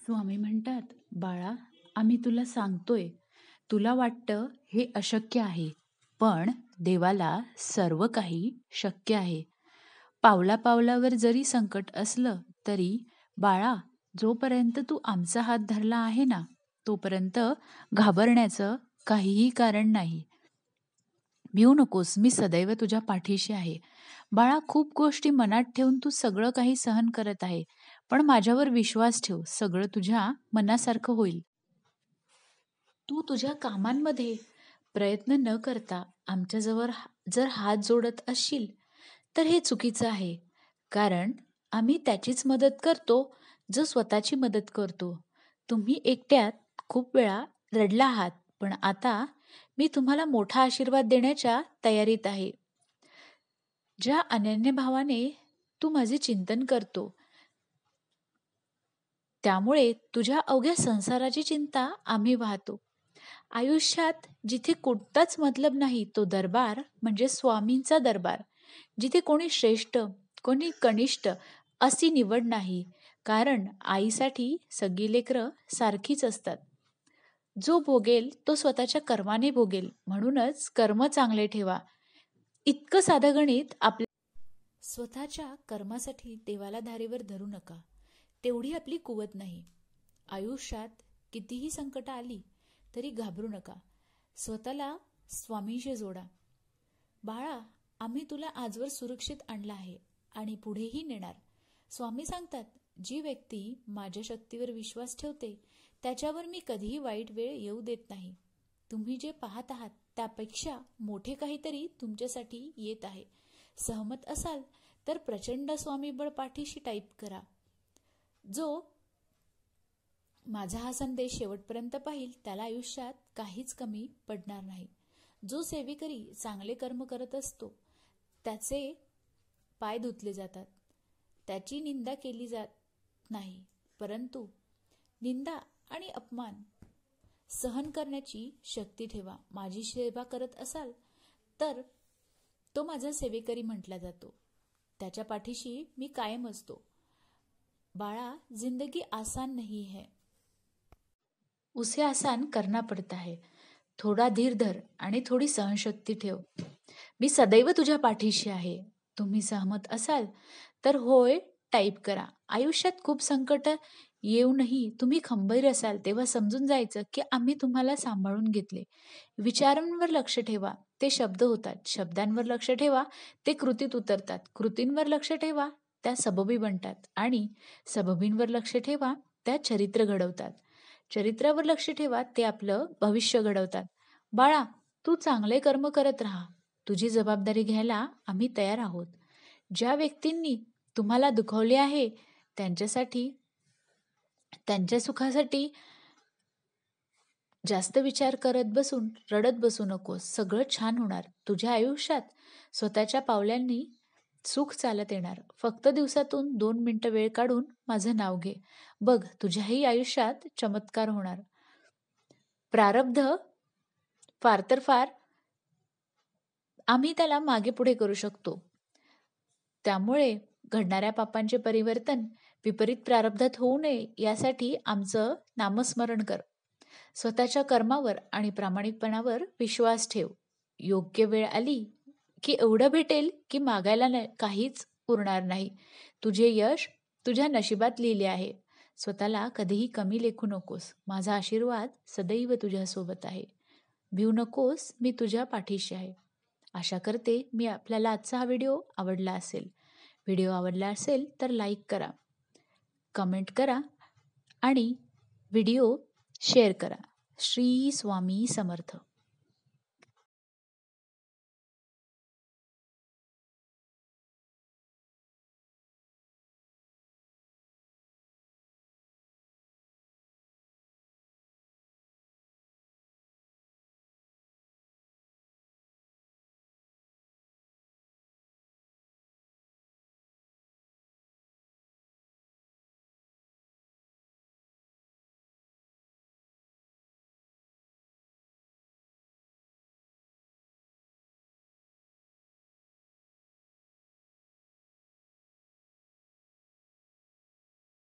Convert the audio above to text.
स्वामी म्हणतात, "बाळा, आम्ही तुला सांगतोय. तुला वाटतं हे अशक्य आहे, पण देवाला सर्व काही शक्य आहे. पावला-पावलावर जरी संकट असलं, तरी बाळा, जोपर्यंत तू आमचा हात धरला आहे ना, तोपर्यंत घाबरण्याचं काहीही कारण नाही. भिवू नकोस, मी सदैव तुझ्या पाठीशी आहे. बाळा, खूप गोष्टी मनात ठेवून तू सगळं काही सहन करत आहे. पण माझ्यावर विश्वास ठेव, सगळं तुझ्या मनासारखं होईल. तू तुझ्या कामांमध्ये प्रयत्न न करता आमच्याजवळ जर हात जोडत असशील, तर हे चुकीचं आहे. कारण आम्ही त्याचीच मदत करतो, जो स्वतःची मदत करतो. तुम्ही एकट्यात खूप वेळा रडला आहात, पण आता मी तुम्हाला मोठा आशीर्वाद देण्याच्या तयारीत आहे. ज्या अनन्य भावाने तू माझे चिंतन करतो, त्यामुळे तुझ्या अवघ्या संसाराची चिंता आम्ही वाहतो. आयुष्यात जिथे कोणताच मतलब नाही, तो दरबार म्हणजे स्वामींचा दरबार. जिथे कोणी श्रेष्ठ, कोणी कनिष्ठ अशी निवड नाही. कारण आईसाठी सगळी लेकरं सारखीच असतात. जो भोगेल तो स्वतःच्या कर्माने भोगेल. म्हणूनच कर्म चांगले ठेवा. इतकं साधं गणित आपल्या स्वतःच्या कर्मासाठी देवाला धारेवर धरू नका. तेवढी आपली कुवत नाही. आयुष्यात कितीही संकट आली तरी घाबरू नका. स्वतःला स्वामींशी जोडा. बाळा, आम्ही तुला आजवर सुरक्षित आणलं आहे आणि पुढेही नेणार. स्वामी सांगतात, जी व्यक्ती माझ्या शक्तीवर विश्वास ठेवते, त्याच्यावर मी कधीही वाईट वेळ येऊ देत नाही. तुम्ही जे पाहत आहात त्यापेक्षा मोठे काहीतरी तुमच्यासाठी येत आहे. सहमत असाल तर प्रचंड स्वामीबळ पाठीशी टाईप करा. जो माझा हा संदेश शेवटपर्यंत पाहिल त्याला आयुष्यात काहीच कमी पडणार नाही. जो सेवेकरी चांगले कर्म करत असतो त्याचे पाय धुतले जातात. त्याची निंदा केली जात नाही. परंतु निंदा आणि अपमान सहन करण्याची शक्ती ठेवा. माझी सेवा करत असाल तर तो माझा सेवेकरी म्हटला जातो. त्याच्या पाठीशी मी कायम असतो. बाळा, जिंदगी आसान नहीं है, उसे आसान करना पड़ता है. थोडा धीर धर आणि थोडी सहनशक्ती ठेव. मी सदैव तुझ्या पाठीशी आहे. तुम्ही सहमत असाल तर होय टाईप करा. आयुष्यात खूप संकट येऊनही तुम्ही खंबीर असाल तेव्हा समजून जायचं की आम्ही तुम्हाला सांभाळून घेतले. विचारांवर लक्ष ठेवा, ते शब्द होतात. शब्दांवर लक्ष ठेवा, ते कृतीत उतरतात. कृतींवर लक्ष ठेवा, त्या सबबी बनतात. आणि सबबींवर लक्ष ठेवा, त्या चरित्र घडवतात. चरित्रावर लक्ष ठेवा, ते आपलं भविष्य घडवतात. बाळा, तू चांगले कर्म करत राहा. तुझी जबाबदारी घ्यायला आम्ही तयार आहोत. ज्या व्यक्तींनी तुम्हाला दुखवले आहे त्यांच्यासाठी, त्यांच्या सुखासाठी जास्त विचार करत बसून रडत बसू नकोस. सगळं छान होणार. तुझ्या आयुष्यात स्वतःच्या पावलांनी सुख चालत येणार. फक्त दिवसातून 2 मिनिटं वेळ काढून माझं नाव घे. बघ, तुझ्याही आयुष्यात चमत्कार होणार. प्रारब्ध फार तर फार आम्ही त्याला मागे पुढे करू शकतो. त्यामुळे घडणाऱ्या पापांचे परिवर्तन विपरीत प्रारब्धात होऊ नये यासाठी आमचं नामस्मरण कर. स्वतःच्या कर्मावर आणि प्रामाणिकपणावर विश्वास ठेव. योग्य वेळ आली की एवढं भेटेल की मागायला काहीच उरणार नाही. तुझे यश तुझ्या नशिबात लिहिले आहे. स्वतःला कधीही कमी लेखू नकोस. माझा आशीर्वाद सदैव तुझ्यासोबत आहे. भिवू नकोस, मी तुझ्या पाठीशी आहे. आशा करते मी आपल्याला आजचा हा व्हिडिओ आवडला असेल. व्हिडिओ आवडला असेल तर लाईक करा, कमेंट करा आणि व्हिडिओ शेअर करा. श्री स्वामी समर्थ.